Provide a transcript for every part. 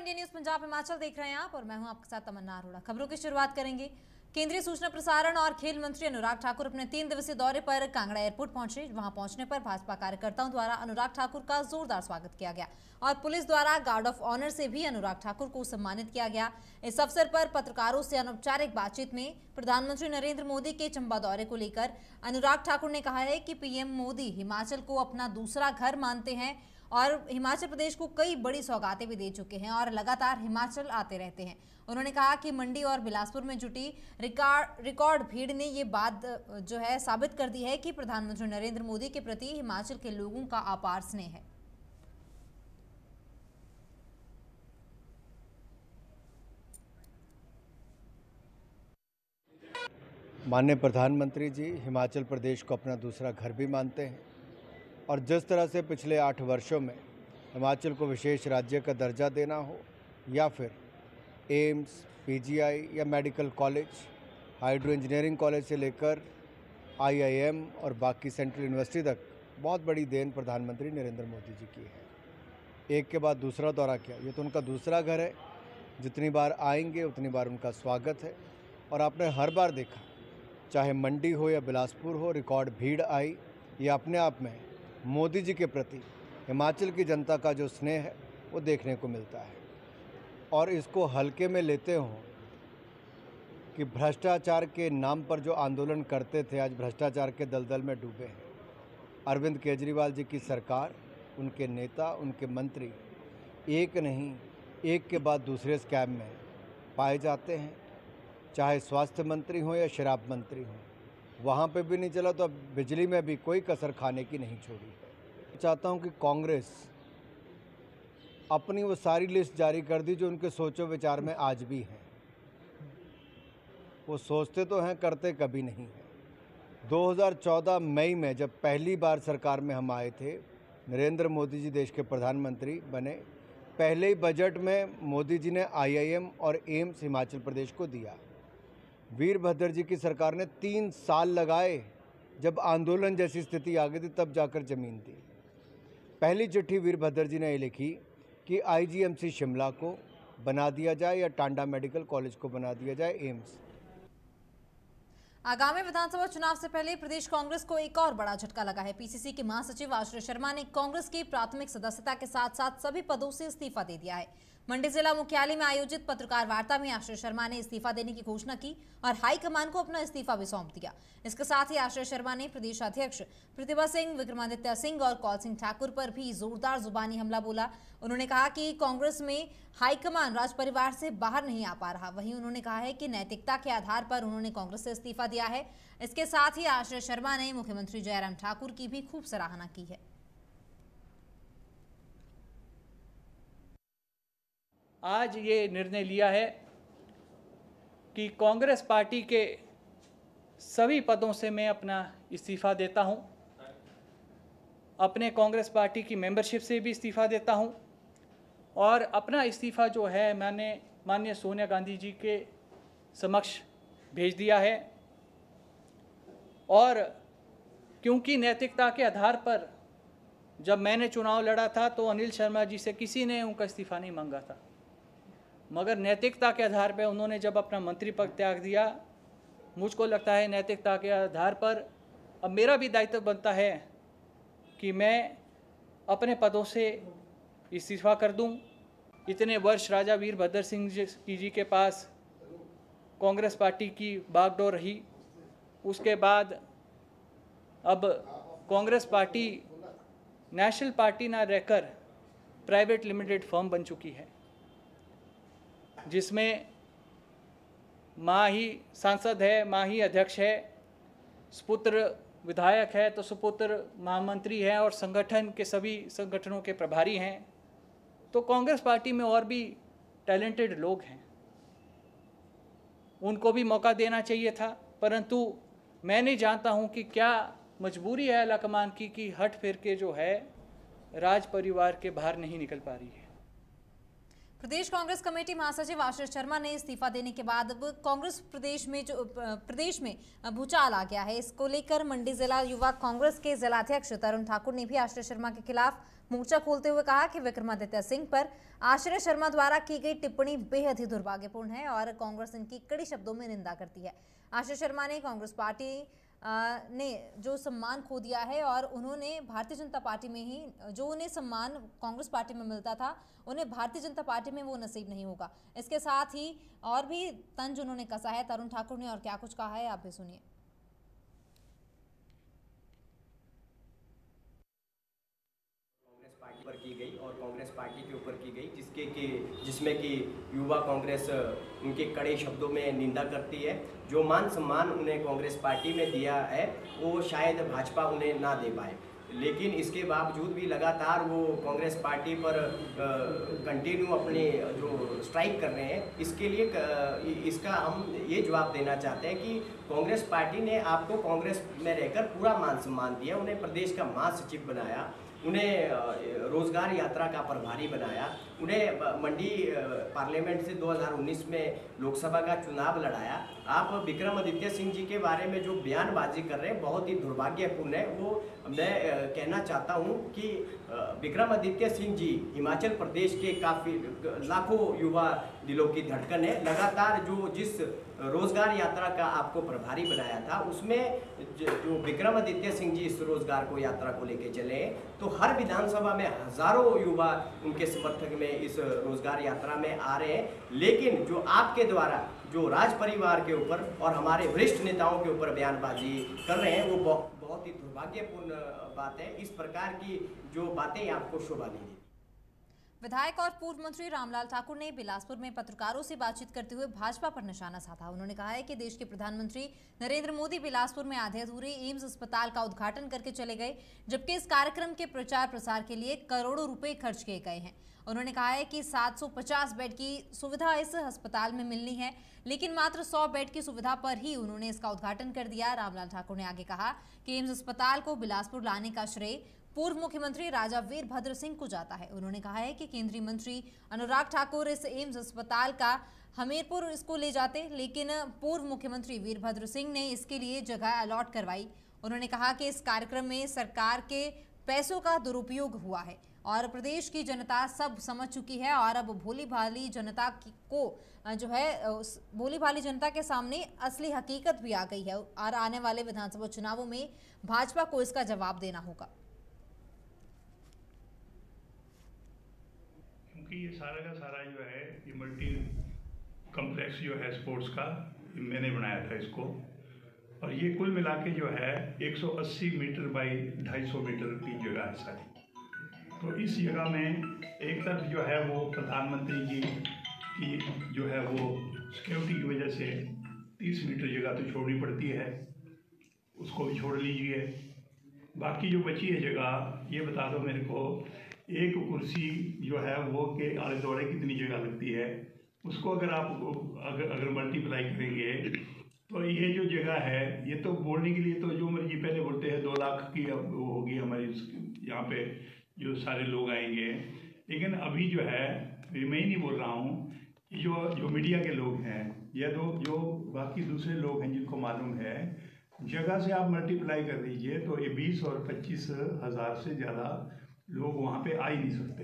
India news Punjab Himachal देख रहे हैं आप और मैं हूं आपके साथ तमन्ना अरोड़ा। खबरों की शुरुआत करेंगे। केंद्रीय सूचना प्रसारण और खेल मंत्री अनुराग ठाकुर अपने 3 दिवसीय दौरे पर कांगड़ा एयरपोर्ट पहुंचे। वहां पहुंचने पर भाजपा कार्यकर्ताओं द्वारा अनुराग ठाकुर का जोरदार स्वागत किया गया और पुलिस द्वारा गार्ड ऑफ ऑनर से भी अनुराग ठाकुर को सम्मानित किया गया। इस अवसर पर पत्रकारों से अनौपचारिक बातचीत में प्रधानमंत्री नरेंद्र मोदी के चंबा दौरे को लेकर अनुराग ठाकुर ने कहा है कि पीएम मोदी हिमाचल को अपना दूसरा घर मानते हैं और हिमाचल प्रदेश को कई बड़ी सौगातें भी दे चुके हैं और लगातार हिमाचल आते रहते हैं। उन्होंने कहा कि मंडी और बिलासपुर में जुटी रिकॉर्ड भीड़ ने ये बात जो है साबित कर दी है कि प्रधानमंत्री नरेंद्र मोदी के प्रति हिमाचल के लोगों का अपार स्नेह है। माननीय प्रधानमंत्री जी हिमाचल प्रदेश को अपना दूसरा घर भी मानते हैं और जिस तरह से पिछले 8 वर्षों में हिमाचल को विशेष राज्य का दर्जा देना हो या फिर एम्स, पीजीआई या medical college, hydro engineering college से लेकर आईआईएम और बाकी सेंट्रल यूनिवर्सिटी तक बहुत बड़ी देन प्रधानमंत्री नरेंद्र मोदी जी की है। एक के बाद दूसरा दौरा किया, ये तो उनका दूसरा घर है। जितनी बार आएंगे उतनी बार उनका स्वागत है और आपने हर बार देखा, चाहे मंडी हो या बिलासपुर हो, रिकॉर्ड भीड़ आई। ये अपने आप में मोदी जी के प्रति हिमाचल की जनता का जो स्नेह है वो देखने को मिलता है और इसको हल्के में लेते हों कि भ्रष्टाचार के नाम पर जो आंदोलन करते थे आज भ्रष्टाचार के दलदल में डूबे हैं। अरविंद केजरीवाल जी की सरकार, उनके नेता, उनके मंत्री एक नहीं एक के बाद दूसरे स्कैम में पाए जाते हैं। चाहे स्वास्थ्य मंत्री हो या शराब मंत्री हो, वहाँ पे भी नहीं चला तो अब बिजली में भी कोई कसर खाने की नहीं छोड़ी है। चाहता हूँ कि कांग्रेस अपनी वो सारी लिस्ट जारी कर दी जो उनके सोचो विचार में आज भी हैं। वो सोचते तो हैं, करते कभी नहीं हैं। 2014 मई में जब पहली बार सरकार में हम आए थे, नरेंद्र मोदी जी देश के प्रधानमंत्री बने, पहले ही बजट में मोदी जी ने आईआईएम और एम्स हिमाचल प्रदेश को दिया। वीरभद्र जी की सरकार ने 3 साल लगाए, जब आंदोलन जैसी स्थिति आ गई थी तब जाकर ज़मीन दी। पहली चिट्ठी वीरभद्र जी ने ये लिखी कि आईजीएमसी शिमला को बना दिया जाए या टांडा मेडिकल कॉलेज को बना दिया जाए एम्स। आगामी विधानसभा चुनाव से पहले प्रदेश कांग्रेस को एक और बड़ा झटका लगा है। पीसीसी के महासचिव आश्रय शर्मा ने कांग्रेस की प्राथमिक सदस्यता के साथ साथ सभी पदों से इस्तीफा दे दिया है। मंडी जिला मुख्यालय में आयोजित पत्रकार वार्ता में आश्रय शर्मा ने इस्तीफा देने की घोषणा की और हाईकमान को अपना इस्तीफा भी सौंप दिया। इसके साथ ही आश्रय शर्मा ने प्रदेश अध्यक्ष प्रतिभा सिंह, विक्रमादित्य सिंह और कौल सिंह ठाकुर पर भी जोरदार जुबानी हमला बोला। उन्होंने कहा कि कांग्रेस में हाईकमान राज परिवार से बाहर नहीं आ पा रहा। वहीं उन्होंने कहा है कि नैतिकता के आधार पर उन्होंने कांग्रेस से इस्तीफा दिया है। इसके साथ ही आश्रय शर्मा ने मुख्यमंत्री जयराम ठाकुर की भी खूब सराहना की है। आज ये निर्णय लिया है कि कांग्रेस पार्टी के सभी पदों से मैं अपना इस्तीफा देता हूं। अपने कांग्रेस पार्टी की मेंबरशिप से भी इस्तीफा देता हूं और अपना इस्तीफा जो है मैंने माननीय सोनिया गांधी जी के समक्ष भेज दिया है। और क्योंकि नैतिकता के आधार पर जब मैंने चुनाव लड़ा था तो अनिल शर्मा जी से किसी ने उनका इस्तीफा नहीं मांगा था, मगर नैतिकता के आधार पर उन्होंने जब अपना मंत्री पद त्याग दिया, मुझको लगता है नैतिकता के आधार पर अब मेरा भी दायित्व बनता है कि मैं अपने पदों से इस्तीफा कर दूं। इतने वर्ष राजा वीरभद्र सिंह जी के पास कांग्रेस पार्टी की बागडोर रही, उसके बाद अब कांग्रेस पार्टी नेशनल पार्टी ना रहकर प्राइवेट लिमिटेड फर्म बन चुकी है, जिसमें माँ ही सांसद है, माँ ही अध्यक्ष है, सुपुत्र विधायक है तो सुपुत्र महामंत्री है और संगठन के सभी संगठनों के प्रभारी हैं। तो कांग्रेस पार्टी में और भी टैलेंटेड लोग हैं, उनको भी मौका देना चाहिए था, परंतु मैं नहीं जानता हूं कि क्या मजबूरी है आलाकमान की कि हट फेर के जो है राज परिवार के बाहर नहीं निकल पा रही है। प्रदेश कांग्रेस कमेटी महासचिव आशीष शर्मा ने इस्तीफा देने के बाद अब कांग्रेस प्रदेश में भूचाल आ गया है। इसको लेकर मंडी जिला युवा कांग्रेस के जिलाध्यक्ष तरुण ठाकुर ने भी आशीष शर्मा के खिलाफ मोर्चा खोलते हुए कहा कि विक्रमादित्य सिंह पर आशीष शर्मा द्वारा की गई टिप्पणी बेहद ही दुर्भाग्यपूर्ण है और कांग्रेस इनकी कड़ी शब्दों में निंदा करती है। आशीष शर्मा ने कांग्रेस पार्टी ने जो सम्मान खो दिया है और उन्होंने भारतीय जनता पार्टी में ही जो उन्हें सम्मान कांग्रेस पार्टी में मिलता था उन्हें भारतीय जनता पार्टी में वो नसीब नहीं होगा। इसके साथ ही और भी तंज उन्होंने कसा है तरुण ठाकुर ने और क्या कुछ कहा है आप भी सुनिए। कांग्रेस पार्टी पर की गई और कांग्रेस पार्टी के ऊपर की गई जिसमें कि युवा कांग्रेस उनके कड़े शब्दों में निंदा करती है। जो मान सम्मान उन्हें कांग्रेस पार्टी में दिया है वो शायद भाजपा उन्हें ना दे पाए, लेकिन इसके बावजूद भी लगातार वो कांग्रेस पार्टी पर कंटिन्यू अपने जो स्ट्राइक कर रहे हैं। इसके लिए इसका हम ये जवाब देना चाहते हैं कि कांग्रेस पार्टी ने आपको कांग्रेस में रहकर पूरा मान सम्मान दिया, उन्हें प्रदेश का महासचिव बनाया, उन्हें रोजगार यात्रा का प्रभारी बनाया, उन्हें मंडी पार्लियामेंट से 2019 में लोकसभा का चुनाव लड़ाया। आप विक्रमादित्य सिंह जी के बारे में जो बयानबाजी कर रहे हैं बहुत ही दुर्भाग्यपूर्ण है। वो मैं कहना चाहता हूं कि विक्रमादित्य सिंह जी हिमाचल प्रदेश के काफ़ी लाखों युवा दिलों की धड़कन है। लगातार जिस रोजगार यात्रा का आपको प्रभारी बनाया था उसमें जो विक्रमादित्य सिंह जी इस रोजगार को यात्रा को लेके चले तो हर विधानसभा में हजारों युवा उनके समर्थक में इस रोजगार यात्रा में आ रहे हैं। लेकिन जो आपके द्वारा जो राज परिवार के ऊपर और हमारे वरिष्ठ नेताओं के ऊपर बयानबाजी कर रहे हैं वो बहुत ही दुर्भाग्यपूर्ण बात है। इस प्रकार की जो बातें आपको शोभा नहीं देती। विधायक और पूर्व मंत्री रामलाल ठाकुर ने बिलासपुर में पत्रकारों से बातचीत करते हुए भाजपा पर निशाना साधा। उन्होंने कहा है कि देश के प्रधानमंत्री नरेंद्र मोदी बिलासपुर में आधे अधूरे एम्स अस्पताल का उद्घाटन करके चले गए, जबकि इस कार्यक्रम के प्रचार प्रसार के लिए करोड़ों रुपए खर्च किए गए हैं। उन्होंने कहा है कि 750 बेड की सुविधा इस अस्पताल में मिलनी है, लेकिन मात्र 100 बेड की सुविधा पर ही उन्होंने इसका उद्घाटन कर दिया। रामलाल ठाकुर ने आगे कहा कि एम्स अस्पताल को बिलासपुर लाने का श्रेय पूर्व मुख्यमंत्री राजा वीरभद्र सिंह को जाता है। उन्होंने कहा है कि केंद्रीय मंत्री अनुराग ठाकुर इस एम्स अस्पताल का हमीरपुर इसको ले जाते, लेकिन पूर्व मुख्यमंत्री वीरभद्र सिंह ने इसके लिए जगह अलॉट करवाई। उन्होंने कहा कि इस कार्यक्रम में सरकार के पैसों का दुरुपयोग हुआ है और प्रदेश की जनता सब समझ चुकी है और अब भोली भाली जनता को जो है भोली भाली जनता के सामने असली हकीकत भी आ गई है और आने वाले विधानसभा चुनावों में भाजपा को इसका जवाब देना होगा। क्योंकि ये सारा का सारा जो है ये मल्टी कम्प्लेक्स जो है स्पोर्ट्स का मैंने बनाया था इसको, और ये कुल मिला के जो है 180 मीटर बाई 250 मीटर की जगह है सारी। तो इस जगह में एक तरफ जो है वो प्रधानमंत्री जी की जो है वो सिक्योरिटी की वजह से 30 मीटर जगह तो छोड़नी पड़ती है, उसको भी छोड़ लीजिए। बाकी जो बची है जगह ये बता दो मेरे को, एक कुर्सी जो है वो के आले दुआले कितनी जगह लगती है, उसको अगर आप अगर मल्टीप्लाई करेंगे तो ये जो जगह है ये तो बोलने के लिए तो जो मर्जी पहले बोलते हैं 2 लाख की अब वो होगी हमारी यहाँ पे जो सारे लोग आएंगे। लेकिन अभी जो है मैं ही नहीं बोल रहा हूँ, जो मीडिया के लोग हैं या जो बाकी दूसरे लोग हैं जिनको मालूम है, जगह से आप मल्टीप्लाई कर दीजिए तो ये 20 और 25 हज़ार से ज़्यादा लोग वहाँ पे आ ही नहीं सकते।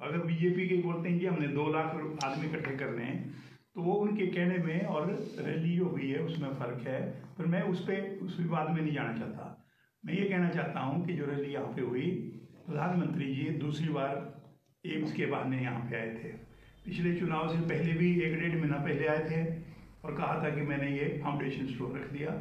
अगर बीजेपी के बोलते हैं कि हमने 2 लाख आदमी इकट्ठे करने हैं तो वो उनके कहने में और रैली जो हुई है उसमें फ़र्क है। पर मैं उस विवाद में नहीं जाना चाहता। मैं ये कहना चाहता हूँ कि जो रैली यहाँ पे हुई, प्रधानमंत्री जी दूसरी बार एम्स के बहाने यहाँ पे आए थे। पिछले चुनाव से पहले भी 1-1.5 महीना पहले आए थे और कहा था कि मैंने ये फाउंडेशन स्टोर रख दिया।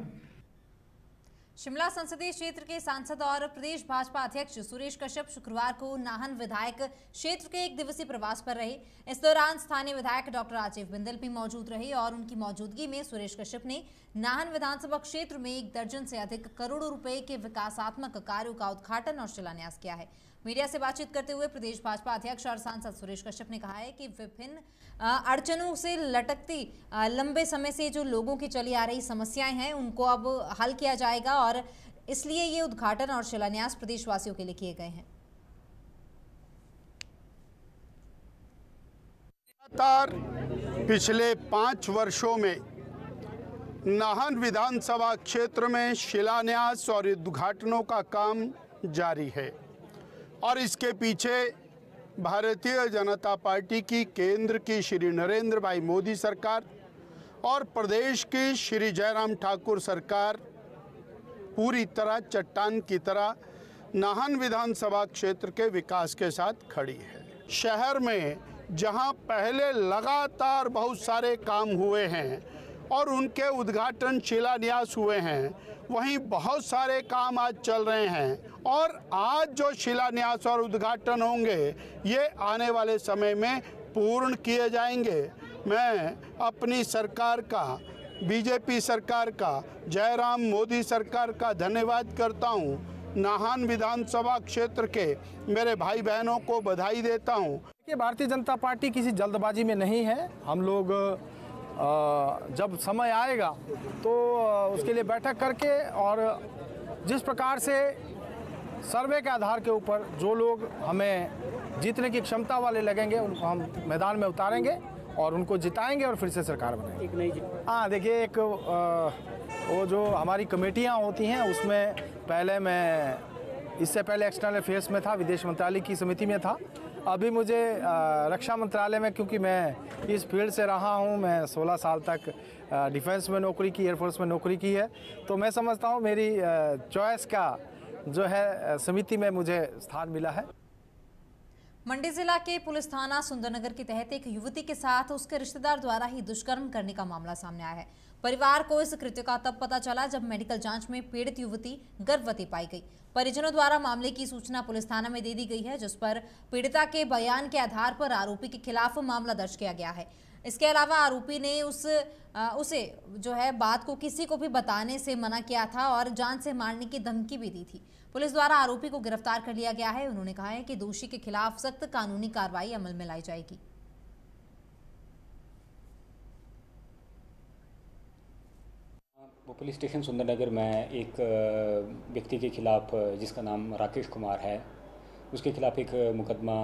शिमला संसदीय क्षेत्र के सांसद और प्रदेश भाजपा अध्यक्ष सुरेश कश्यप शुक्रवार को नाहन विधायक क्षेत्र के 1 दिवसीय प्रवास पर रहे। इस दौरान स्थानीय विधायक डॉक्टर राजीव बिंदल भी मौजूद रहे और उनकी मौजूदगी में सुरेश कश्यप ने नाहन विधानसभा क्षेत्र में 1 दर्जन से अधिक करोड़ों रुपए के विकासात्मक कार्यों का उद्घाटन और शिलान्यास किया है। मीडिया से बातचीत करते हुए प्रदेश भाजपा अध्यक्ष और सांसद सुरेश कश्यप ने कहा है कि विभिन्न अड़चनों से लटकती लंबे समय से जो लोगों की चली आ रही समस्याएं हैं उनको अब हल किया जाएगा और इसलिए ये उद्घाटन और शिलान्यास प्रदेशवासियों के लिए किए गए हैं। लगातार पिछले 5 वर्षों में नाहन विधानसभा क्षेत्र में शिलान्यास और उद्घाटनों का काम जारी है और इसके पीछे भारतीय जनता पार्टी की केंद्र की श्री नरेंद्र भाई मोदी सरकार और प्रदेश की श्री जयराम ठाकुर सरकार पूरी तरह चट्टान की तरह नाहन विधानसभा क्षेत्र के विकास के साथ खड़ी है। शहर में जहां पहले लगातार बहुत सारे काम हुए हैं और उनके उद्घाटन शिलान्यास हुए हैं, वहीं बहुत सारे काम आज चल रहे हैं और आज जो शिलान्यास और उद्घाटन होंगे ये आने वाले समय में पूर्ण किए जाएंगे। मैं अपनी सरकार का, बीजेपी सरकार का, जयराम मोदी सरकार का धन्यवाद करता हूं। नाहन विधानसभा क्षेत्र के मेरे भाई बहनों को बधाई देता हूं। कि भारतीय जनता पार्टी किसी जल्दबाजी में नहीं है। हम लोग जब समय आएगा तो उसके लिए बैठक करके और जिस प्रकार से सर्वे के आधार के ऊपर जो लोग हमें जीतने की क्षमता वाले लगेंगे उनको हम मैदान में उतारेंगे और उनको जिताएंगे और फिर से सरकार बनाएंगे। हाँ, देखिए, एक वो जो हमारी कमेटियाँ होती हैं उसमें पहले मैं इससे पहले एक्सटर्नल अफेयर्स में था, विदेश मंत्रालय की समिति में था। अभी मुझे रक्षा मंत्रालय में, क्योंकि मैं इस फील्ड से रहा हूं, मैं 16 साल तक डिफेंस में नौकरी की, एयरफोर्स में नौकरी की है, तो मैं समझता हूं मेरी चॉइस का जो है समिति में मुझे स्थान मिला है। मंडी जिला के पुलिस थाना सुंदरनगर के तहत एक युवती के साथ उसके रिश्तेदार द्वारा ही दुष्कर्म करने का मामला सामने आया है। परिवार को इस कृत्य का तब पता चला जब मेडिकल जांच में पीड़ित युवती गर्भवती पाई गई। परिजनों द्वारा मामले की सूचना पुलिस थाना में दे दी गई है, जिस पर पीड़िता के बयान के आधार पर आरोपी के खिलाफ मामला दर्ज किया गया है। इसके अलावा आरोपी ने उसे जो है बात को किसी को भी बताने से मना किया था और जान से मारने की धमकी भी दी थी। पुलिस द्वारा आरोपी को गिरफ्तार कर लिया गया है। उन्होंने कहा है कि दोषी के खिलाफ सख्त कानूनी कार्रवाई अमल में लाई जाएगी। वो पुलिस स्टेशन सुंदरनगर में एक व्यक्ति के खिलाफ, जिसका नाम राकेश कुमार है, उसके खिलाफ एक मुकदमा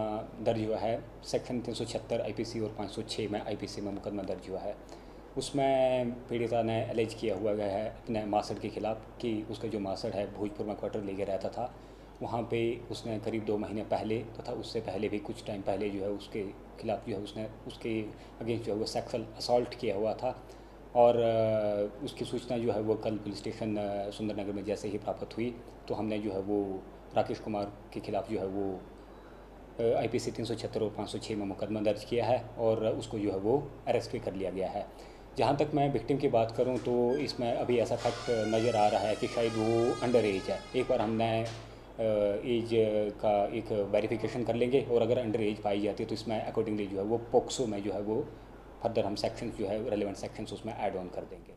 दर्ज हुआ है। सेक्शन 376 आईपीसी और 506 में आईपीसी में मुकदमा दर्ज हुआ है। उसमें पीड़िता ने एलेज किया हुआ गया है अपने मासड़ के खिलाफ कि उसका जो मासड़ है भोजपुर में क्वार्टर लेके रहता था, वहाँ पे उसने करीब 2 महीने पहले तथा उससे पहले भी कुछ टाइम पहले जो है उसके खिलाफ जो है उसने उसके अगेंस्ट जो है वो सेक्सुअल असॉल्ट किया हुआ था। और उसकी सूचना जो है वो कल पुलिस स्टेशन सुंदरनगर में जैसे ही प्राप्त हुई तो हमने जो है वो राकेश कुमार के खिलाफ जो है वो आईपीसी 376 और 506 में मुकदमा दर्ज किया है और उसको जो है वो अरेस्ट भी कर लिया गया है। जहाँ तक मैं विक्टिम की बात करूँ तो इसमें अभी ऐसा फैक्ट नज़र आ रहा है कि शायद वो अंडर एज है। एक बार हमने एज का एक वेरिफिकेशन कर लेंगे और अगर अंडर एज पाई जाती है तो इसमें अकॉर्डिंगली जो है वो पोक्सो में जो है वो फर्दर हम सेक्शंस जो है रेलेवेंट सेक्शंस उसमें ऐड ऑन कर देंगे।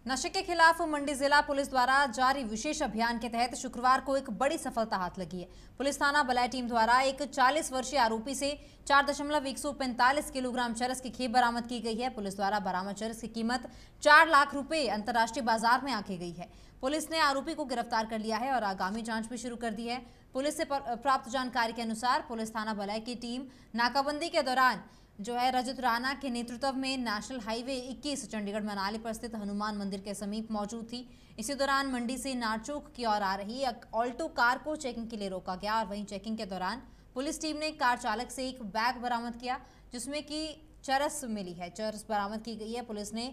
नशे के खिलाफ मंडी जिला पुलिस द्वारा जारी विशेष अभियान के तहत शुक्रवार को एक बड़ी सफलता हाथ लगी है। पुलिस थाना बलाई टीम द्वारा एक 40 वर्षीय आरोपी से 4.145 किलोग्राम चरस की खेप बरामद की गई है। पुलिस द्वारा बरामद चरस की कीमत 4 लाख रुपए अंतर्राष्ट्रीय बाजार में आंकी गई है। पुलिस ने आरोपी को गिरफ्तार कर लिया है और आगामी जांच भी शुरू कर दी है। पुलिस से प्राप्त जानकारी के अनुसार पुलिस थाना बलाई की टीम नाकाबंदी के दौरान जो है रजत राणा के नेतृत्व में नेशनल हाईवे 21 चंडीगढ़ मनाली पर स्थित हनुमान मंदिर के समीप मौजूद थी। इसी दौरान मंडी से नारचौक की ओर आ रही एक ऑल्टो कार को चेकिंग के लिए रोका गया और वहीं चेकिंग के दौरान पुलिस टीम ने कार चालक से एक बैग बरामद किया जिसमें कि चरस मिली है। चरस बरामद की गई है। पुलिस ने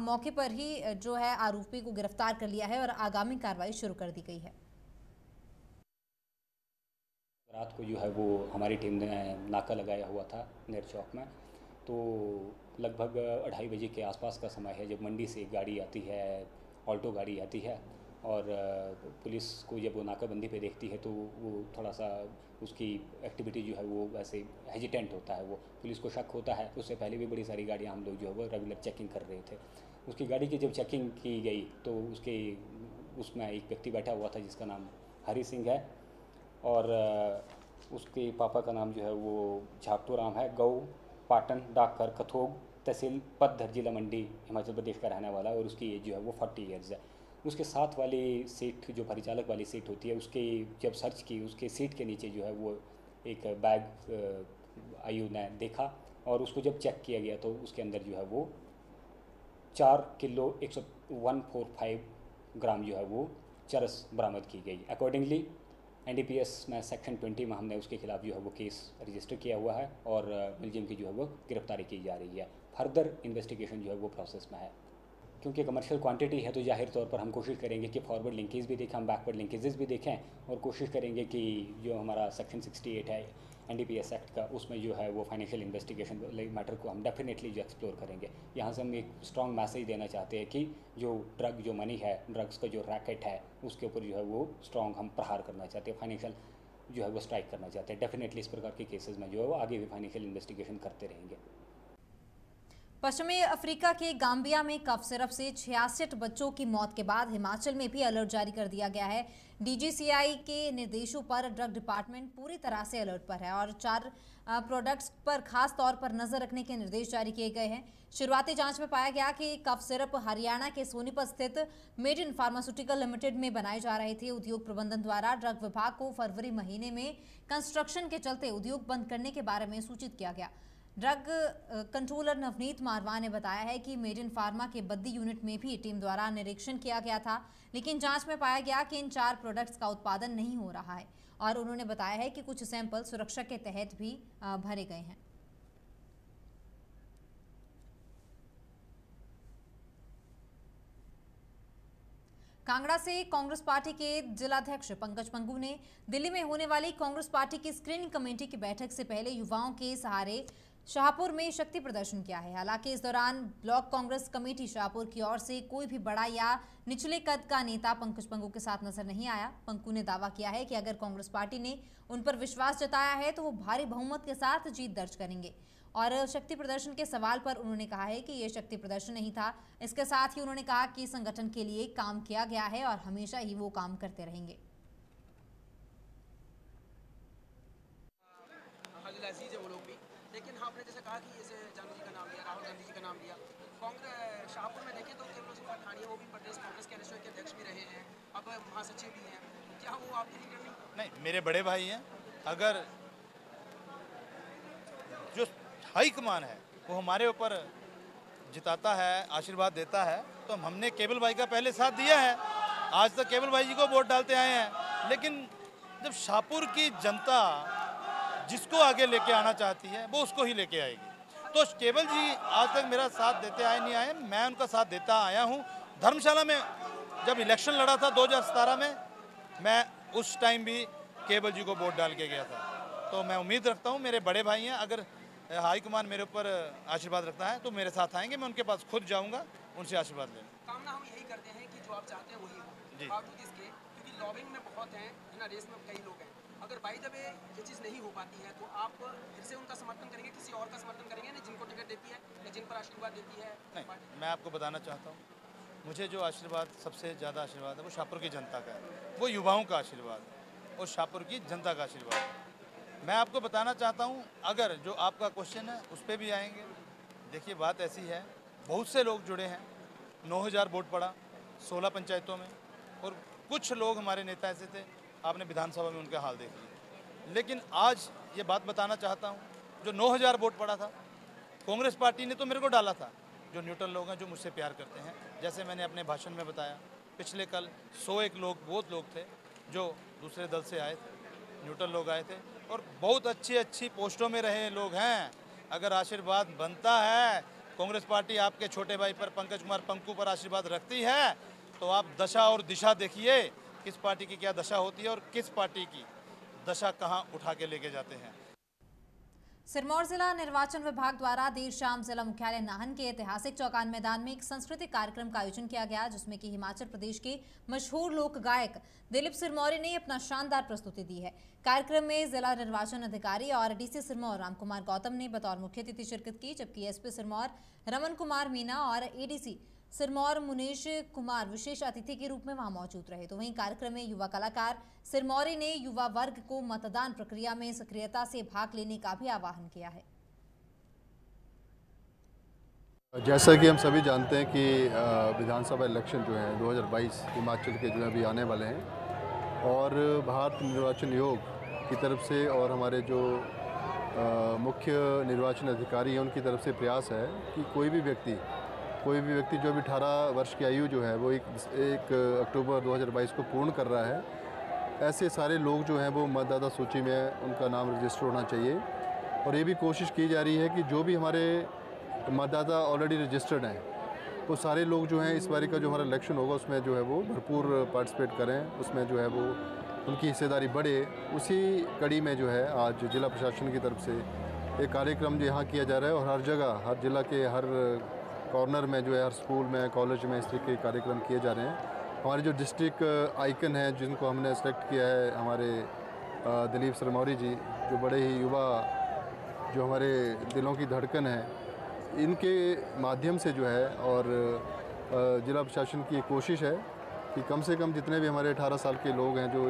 मौके पर ही जो है आरोपी को गिरफ्तार कर लिया है और आगामी कार्रवाई शुरू कर दी गई है। रात को जो है वो हमारी टीम ने नाका लगाया हुआ था नेर चौक में, तो लगभग 2:30 बजे के आसपास का समय है जब मंडी से एक गाड़ी आती है, ऑल्टो गाड़ी आती है और पुलिस को जब वो नाकाबंदी पे देखती है तो वो थोड़ा सा उसकी एक्टिविटी जो है वो वैसे हेजिटेंट होता है। वो पुलिस को शक होता है। उससे पहले भी बड़ी सारी गाड़ियाँ हम लोग जो है वो रेगुलर चेकिंग कर रहे थे। उसकी गाड़ी की जब चेकिंग की गई तो उसमें एक व्यक्ति बैठा हुआ था जिसका नाम हरी सिंह है और उसके पापा का नाम जो है वो झापटू राम है। गौ पाटन डाकघर कथोग तहसील पद्धर जिला मंडी हिमाचल प्रदेश का रहने वाला है और उसकी एज जो है वो 40 ईयर्स है। उसके साथ वाली सीट जो परिचालक वाली सीट होती है उसके जब सर्च की उसके सीट के नीचे जो है वो एक बैग आयु ने देखा और उसको जब चेक किया गया तो उसके अंदर जो है वो 4 किलो 145 ग्राम जो है वो चरस बरामद की गई। अकॉर्डिंगली NDPS में सेक्शन 20 में हमने उसके खिलाफ जो है वो केस रजिस्टर किया हुआ है और मुलजिम की जो है वो गिरफ्तारी की जा रही है। फर्दर इन्वेस्टिगेशन जो है वो प्रोसेस में है। क्योंकि कमर्शियल क्वांटिटी है तो जाहिर तौर पर हम कोशिश करेंगे कि फॉरवर्ड लिंकेज भी देखें, हम बैकवर्ड लिंकेजेस भी देखें और कोशिश करेंगे कि जो हमारा सेक्शन 68 है NDPS एक्ट का, उसमें जो है वो फाइनेंशियल इन्वेस्टिगेशन मैटर को हम डेफिनेटली जो एक्सप्लोर करेंगे। यहाँ से हम एक स्ट्रॉन्ग मैसेज देना चाहते हैं कि जो ड्रग जो मनी है, ड्रग्स का जो रैकेट है, उसके ऊपर जो है वो स्ट्रॉन्ग हम प्रहार करना चाहते हैं, फाइनेंशियल जो है वो स्ट्राइक करना चाहते हैं। डेफिनेटली इस प्रकार के केसेस में जो है वो आगे भी फाइनेंशियल इन्वेस्टिगेशन करते रहेंगे। पश्चिमी अफ्रीका के गाम्बिया में कफ सिरप से 66 बच्चों की मौत के बाद हिमाचल में भी अलर्ट जारी कर दिया गया है। DGCI के निर्देशों पर ड्रग डिपार्टमेंट पूरी तरह से अलर्ट पर है और 4 प्रोडक्ट्स पर खास तौर पर नजर रखने के निर्देश जारी किए गए हैं। शुरुआती जांच में पाया गया कि कफ सिरप हरियाणा के सोनीपत स्थित मेड इन फार्मास्यूटिकल लिमिटेड में बनाए जा रहे थे। उद्योग प्रबंधन द्वारा ड्रग विभाग को फरवरी महीने में कंस्ट्रक्शन के चलते उद्योग बंद करने के बारे में सूचित किया गया। ड्रग कंट्रोलर नवनीत मारवा ने बताया है कि मेड इन फार्मा के बद्दी यूनिट में भी टीम द्वारा निरीक्षण किया गया था, लेकिन जांच में पाया गया कि इन 4 प्रोडक्ट्स का उत्पादन नहीं हो रहा है और उन्होंने बताया है कि कुछ सैंपल सुरक्षा के तहत भी भरे गए हैं। कांगड़ा से कांग्रेस पार्टी के जिलाध्यक्ष पंकज पंगू ने दिल्ली में होने वाली कांग्रेस पार्टी की स्क्रीनिंग कमेटी की बैठक से पहले युवाओं के सहारे शाहपुर में शक्ति प्रदर्शन किया है। हालांकि इस दौरान ब्लॉक कांग्रेस कमेटी शाहपुर की ओर से कोई भी बड़ा या निचले कद का नेता पंकज पंगू के साथ नजर नहीं आया। पंकू ने दावा किया है कि अगर कांग्रेस पार्टी ने उन पर विश्वास जताया है तो वो भारी बहुमत के साथ जीत दर्ज करेंगे। और शक्ति प्रदर्शन के सवाल पर उन्होंने कहा है कि ये शक्ति प्रदर्शन नहीं था। इसके साथ ही उन्होंने कहा कि संगठन के लिए काम किया गया है और हमेशा ही वो काम करते रहेंगे। लेकिन आपने जैसे कहा कि जैसे जानू जी का नाम लिया, राहुल गांधी जी का नाम लिया, कांग्रेस शाहपुर में देखें तो केवल सिंह पठानिया वो भी प्रदेश कांग्रेस के एनएसयू के अध्यक्ष भी रहे हैं, अब महासचिव भी हैं, क्या वो आपकी नहीं? मेरे बड़े भाई हैं। अगर जो हाईकमान है वो हमारे ऊपर जिताता है, आशीर्वाद देता है, तो हमने केवल भाई का पहले साथ दिया है। आज तक केवल भाई जी को वोट डालते आए हैं, लेकिन जब शाहपुर की जनता जिसको आगे लेके आना चाहती है वो उसको ही लेके आएगी। तो केवल जी आज तक मेरा साथ देते आए नहीं आए, मैं उनका साथ देता आया हूँ। धर्मशाला में जब इलेक्शन लड़ा था 2017 में, मैं उस टाइम भी केवल जी को वोट डाल के गया था। तो मैं उम्मीद रखता हूँ मेरे बड़े भाई हैं, अगर हाईकमान मेरे ऊपर आशीर्वाद रखता है तो मेरे साथ आएंगे, मैं उनके पास खुद जाऊँगा, उनसे आशीर्वाद लेंगे। कामना हम यही करते हैं कि जो आप चाहते हैं वही हो, बावजूद इसके क्योंकि लॉबिंग में बहुत हैं ना, रेस में कई लोग हैं। अगर बाई द वे ये चीज़ नहीं हो पाती है तो आप फिर से उनका समर्थन करेंगे, किसी और का समर्थन करेंगे ना, जिनको टिकट देती है या जिन पर आशीर्वाद देती है? नहीं, मैं आपको बताना चाहता हूँ, मुझे जो आशीर्वाद सबसे ज़्यादा आशीर्वाद है वो शाहपुर की जनता का है, वो युवाओं का आशीर्वाद है और शाहपुर की जनता का आशीर्वाद है। मैं आपको बताना चाहता हूँ, अगर जो आपका क्वेश्चन है उस पर भी आएंगे। देखिए बात ऐसी है, बहुत से लोग जुड़े हैं, 9000 वोट पड़ा 16 पंचायतों में, और कुछ लोग हमारे नेता ऐसे थे, आपने विधानसभा में उनके हाल देख लिए। लेकिन आज ये बात बताना चाहता हूँ, जो 9000 वोट पड़ा था, कांग्रेस पार्टी ने तो मेरे को डाला था। जो न्यूट्रल लोग हैं, जो मुझसे प्यार करते हैं, जैसे मैंने अपने भाषण में बताया, पिछले कल 101 लोग बहुत लोग थे जो दूसरे दल से आए थे, न्यूट्रल लोग आए थे और बहुत अच्छी अच्छी पोस्टों में रहे लोग हैं। अगर आशीर्वाद बनता है, कांग्रेस पार्टी आपके छोटे भाई पर, पंकज कुमार पंकू पर आशीर्वाद रखती है, तो आप दशा और दिशा देखिए, किस पार्टी की क्या दशा होती है और किस पार्टी की दशा कहां उठा के लेके जाते हैं। सिरमौर जिला निर्वाचन विभाग द्वारा देर शाम जिला मुख्यालय नाहन के ऐतिहासिक चौकान मैदान में एक सांस्कृतिक कार्यक्रम का आयोजन किया गया, जिसमें कि हिमाचल प्रदेश के मशहूर लोक गायक दिलीप सिरमौरी ने अपना शानदार प्रस्तुति दी है। कार्यक्रम में जिला निर्वाचन अधिकारी और डीसी सिरमौर राम कुमार गौतम ने बतौर मुख्य अतिथि शिरकत की, जबकि एसपी सिरमौर रमन कुमार मीना और एडीसी सिरमौर मुनीश कुमार विशेष अतिथि के रूप में वहां मौजूद रहे। तो वहीं कार्यक्रम में युवा कलाकार सिरमौरी ने युवा वर्ग को मतदान प्रक्रिया में सक्रियता से भाग लेने का भी आह्वान किया है। जैसा कि हम सभी जानते हैं कि विधानसभा इलेक्शन जो है 2022 हिमाचल के जो है अभी आने वाले हैं, और भारत निर्वाचन आयोग की तरफ से और हमारे जो मुख्य निर्वाचन अधिकारी हैं उनकी तरफ से प्रयास है कि कोई भी व्यक्ति जो भी 18 वर्ष की आयु जो है वो 1 अक्टूबर 2022 को पूर्ण कर रहा है, ऐसे सारे लोग जो हैं वो मतदाता सूची में उनका नाम रजिस्टर होना चाहिए। और ये भी कोशिश की जा रही है कि जो भी हमारे मतदाता ऑलरेडी रजिस्टर्ड हैं वो सारे लोग जो हैं इस बारी का जो हमारा इलेक्शन होगा उसमें जो है वो भरपूर पार्टिसिपेट करें, उसमें जो है वो उनकी हिस्सेदारी बढ़े। उसी कड़ी में जो है आज जिला प्रशासन की तरफ से एक कार्यक्रम जो यहाँ किया जा रहा है और हर जगह, हर जिला के हर कॉर्नर में जो है, हर स्कूल में, कॉलेज में इस तरीके के कार्यक्रम किए जा रहे हैं। हमारे जो डिस्ट्रिक्ट आइकन हैं जिनको हमने सेलेक्ट किया है, हमारे दिलीप सरमौरी जी, जो बड़े ही युवा, जो हमारे दिलों की धड़कन है, इनके माध्यम से जो है और जिला प्रशासन की कोशिश है कि कम से कम जितने भी हमारे 18 साल के लोग हैं जो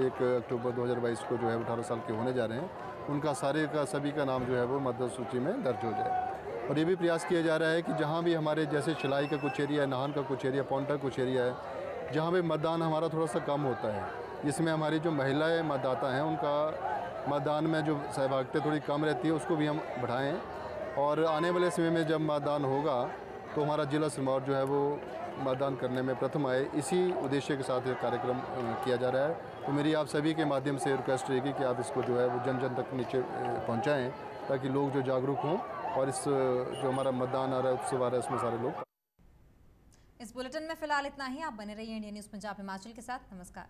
1 अक्टूबर 2022 को जो है 18 साल के होने जा रहे हैं, उनका सभी का नाम जो है वो मतदाता सूची में दर्ज हो जाए। और ये भी प्रयास किया जा रहा है कि जहाँ भी हमारे जैसे शिलाई का कुछ एरिया है, नाहन का कुछ एरिया, पौंटा कुछ एरिया है, जहाँ पे मतदान हमारा थोड़ा सा कम होता है, जिसमें हमारी जो महिलाएँ मतदाता हैं उनका मतदान में जो सहभागिता थोड़ी कम रहती है उसको भी हम बढ़ाएँ। और आने वाले समय में जब मतदान होगा तो हमारा जिला सिरमौर जो है वो मतदान करने में प्रथम आए, इसी उद्देश्य के साथ ये कार्यक्रम किया जा रहा है। तो मेरी आप सभी के माध्यम से रिक्वेस्ट रहेगी कि आप इसको जो है वो जन जन तक नीचे पहुंचाएं, ताकि लोग जो जागरूक हों और इस जो हमारा मतदान आ रहा है, उत्सव आ रहा है, उसमें सारे लोग। इस बुलेटिन में फिलहाल इतना ही। आप बने रहिए इंडिया न्यूज़ पंजाब हिमाचल के साथ। नमस्कार।